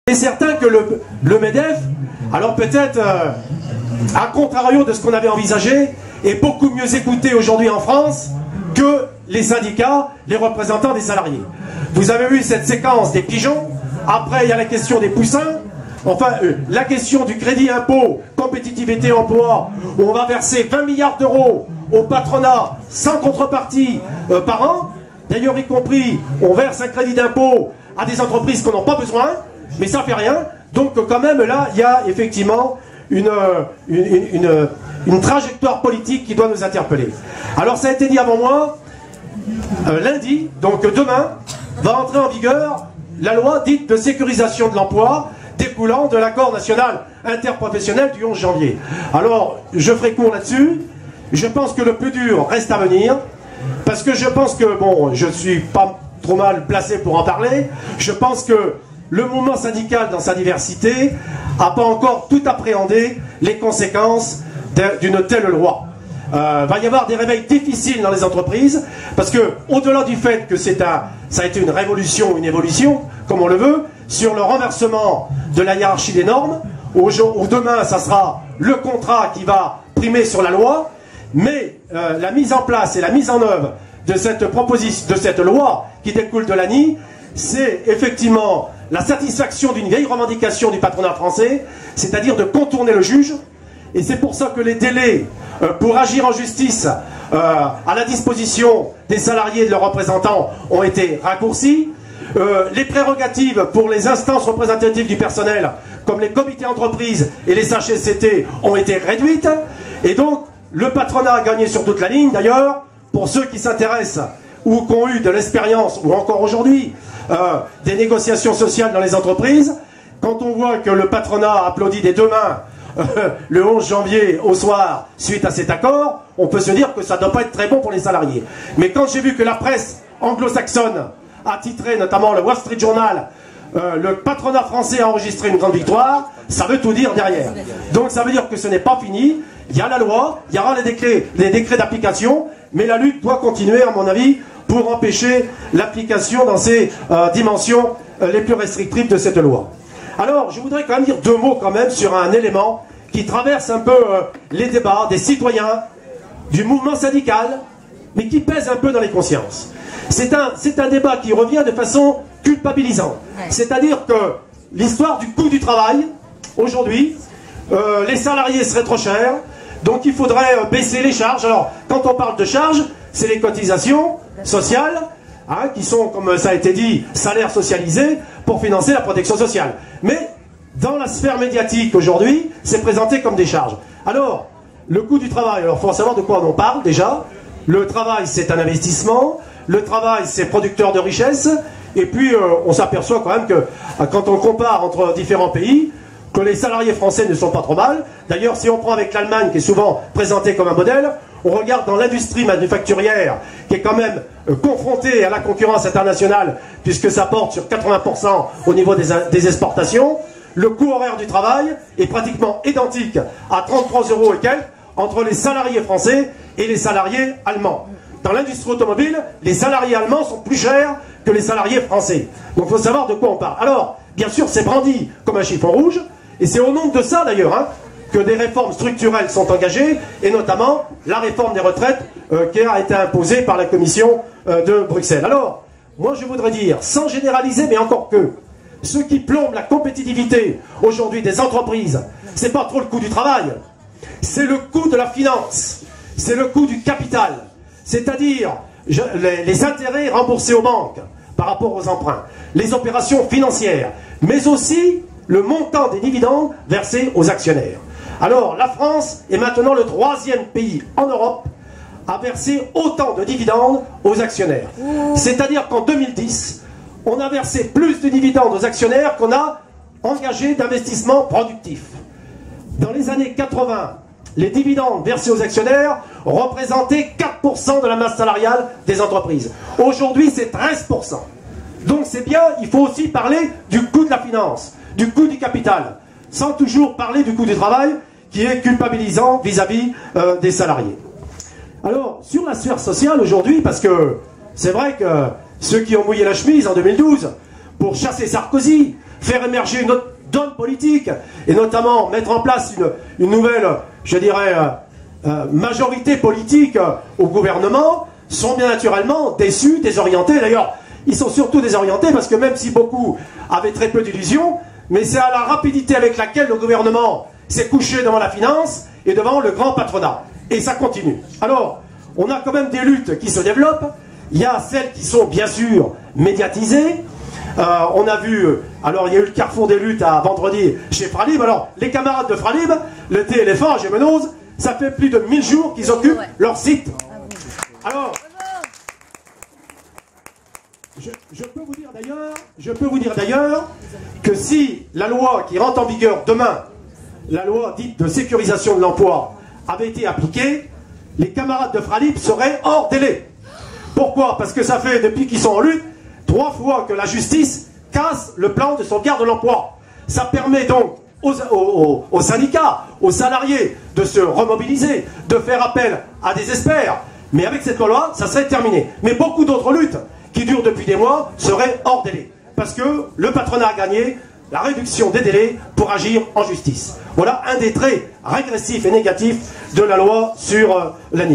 C'est certain que le MEDEF, alors peut-être, à contrario de ce qu'on avait envisagé, est beaucoup mieux écouté aujourd'hui en France que les syndicats, les représentants des salariés. Vous avez vu cette séquence des pigeons, après il y a la question des poussins, enfin la question du crédit impôt, compétitivité emploi, où on va verser 20 milliards d'euros au patronat sans contrepartie par an. D'ailleurs, y compris, on verse un crédit d'impôt à des entreprises qu'on n'a pas besoin, mais ça fait rien. Donc quand même là, il y a effectivement une trajectoire politique qui doit nous interpeller. Alors ça a été dit avant moi, lundi, donc demain, va entrer en vigueur la loi dite de sécurisation de l'emploi découlant de l'accord national interprofessionnel du 11 janvier. Alors, je ferai court là-dessus. Je pense que le plus dur reste à venir, parce que je pense que, bon, je ne suis pas trop mal placé pour en parler, je pense que le mouvement syndical dans sa diversité n'a pas encore tout appréhendé les conséquences d'une telle loi. Va y avoir des réveils difficiles dans les entreprises, parce que, au-delà du fait que ça a été une révolution ou une évolution, comme on le veut, sur le renversement de la hiérarchie des normes, où demain, ça sera le contrat qui va primer sur la loi, mais la mise en place et la mise en œuvre de cette proposition, de cette loi qui découle de l'ANI, c'est effectivement la satisfaction d'une vieille revendication du patronat français, c'est-à-dire de contourner le juge. Et c'est pour ça que les délais pour agir en justice à la disposition des salariés et de leurs représentants ont été raccourcis. Les prérogatives pour les instances représentatives du personnel, comme les comités d'entreprise et les CHSCT, ont été réduites. Et donc, le patronat a gagné sur toute la ligne. D'ailleurs, pour ceux qui s'intéressent ou qui ont eu de l'expérience, ou encore aujourd'hui, des négociations sociales dans les entreprises, quand on voit que le patronat applaudit des deux mains le 11 janvier au soir suite à cet accord, on peut se dire que ça ne doit pas être très bon pour les salariés. Mais quand j'ai vu que la presse anglo-saxonne a titré, notamment le Wall Street Journal, le patronat français a enregistré une grande victoire, ça veut tout dire derrière. Donc ça veut dire que ce n'est pas fini, il y a la loi, il y aura les décrets d'application, mais la lutte doit continuer, à mon avis, pour empêcher l'application dans ces dimensions les plus restrictives de cette loi. Alors, je voudrais quand même dire deux mots quand même sur un élément qui traverse un peu les débats des citoyens, du mouvement syndical, mais qui pèse un peu dans les consciences. C'est un débat qui revient de façon culpabilisante. C'est-à-dire que l'histoire du coût du travail, aujourd'hui, les salariés seraient trop chers, donc il faudrait baisser les charges. Alors, quand on parle de charges, c'est les cotisations sociales, hein, qui sont, comme ça a été dit, salaires socialisés pour financer la protection sociale. Mais dans la sphère médiatique aujourd'hui, c'est présenté comme des charges. Alors, le coût du travail, alors il faut savoir de quoi on en parle déjà. Le travail, c'est un investissement. Le travail, c'est producteur de richesse. Et puis, on s'aperçoit quand même que, quand on compare entre différents pays, que les salariés français ne sont pas trop mal. D'ailleurs, si on prend avec l'Allemagne, qui est souvent présentée comme un modèle, on regarde dans l'industrie manufacturière, qui est quand même confrontée à la concurrence internationale, puisque ça porte sur 80% au niveau des exportations, le coût horaire du travail est pratiquement identique à 33 € et quelques entre les salariés français et les salariés allemands. Dans l'industrie automobile, les salariés allemands sont plus chers que les salariés français. Donc il faut savoir de quoi on parle. Alors, bien sûr, c'est brandi comme un chiffon rouge, et c'est au nom de ça d'ailleurs, hein, que des réformes structurelles sont engagées, et notamment la réforme des retraites qui a été imposée par la Commission de Bruxelles. Alors, moi je voudrais dire, sans généraliser, mais encore que, ce qui plombe la compétitivité aujourd'hui des entreprises, c'est pas trop le coût du travail, c'est le coût de la finance, c'est le coût du capital, c'est-à-dire les intérêts remboursés aux banques par rapport aux emprunts, les opérations financières, mais aussi le montant des dividendes versés aux actionnaires. Alors, la France est maintenant le 3e pays en Europe à verser autant de dividendes aux actionnaires. C'est-à-dire qu'en 2010, on a versé plus de dividendes aux actionnaires qu'on a engagé d'investissements productifs. Dans les années 80, les dividendes versés aux actionnaires représentaient 4% de la masse salariale des entreprises. Aujourd'hui, c'est 13%. Donc c'est bien, il faut aussi parler du coût de la finance, du coût du capital, sans toujours parler du coût du travail, qui est culpabilisant vis-à-vis des salariés. Alors, sur la sphère sociale aujourd'hui, parce que c'est vrai que ceux qui ont mouillé la chemise en 2012 pour chasser Sarkozy, faire émerger une autre donne politique, et notamment mettre en place une nouvelle, je dirais, majorité politique au gouvernement, sont bien naturellement déçus, désorientés. D'ailleurs, ils sont surtout désorientés parce que même si beaucoup avaient très peu d'illusions, mais c'est à la rapidité avec laquelle le gouvernement s'est couché devant la finance et devant le grand patronat. Et ça continue. Alors, on a quand même des luttes qui se développent. Il y a celles qui sont bien sûr médiatisées. On a vu, alors il y a eu le carrefour des luttes à vendredi chez Fralib. Alors, les camarades de Fralib, le TLF1 à Gémenos, ça fait plus de 1000 jours qu'ils occupent leur site. Alors, je peux vous dire d'ailleurs que si la loi qui rentre en vigueur demain, la loi dite de sécurisation de l'emploi, avait été appliquée, les camarades de Fralib seraient hors délai. Pourquoi? Parce que ça fait, depuis qu'ils sont en lutte, 3 fois que la justice casse le plan de sauvegarde de l'emploi. Ça permet donc aux syndicats, aux salariés de se remobiliser, de faire appel à des experts. Mais avec cette loi, ça serait terminé. Mais beaucoup d'autres luttes qui durent depuis des mois seraient hors délai. Parce que le patronat a gagné la réduction des délais pour agir en justice. Voilà un des traits régressifs et négatifs de la loi sur l'ANI.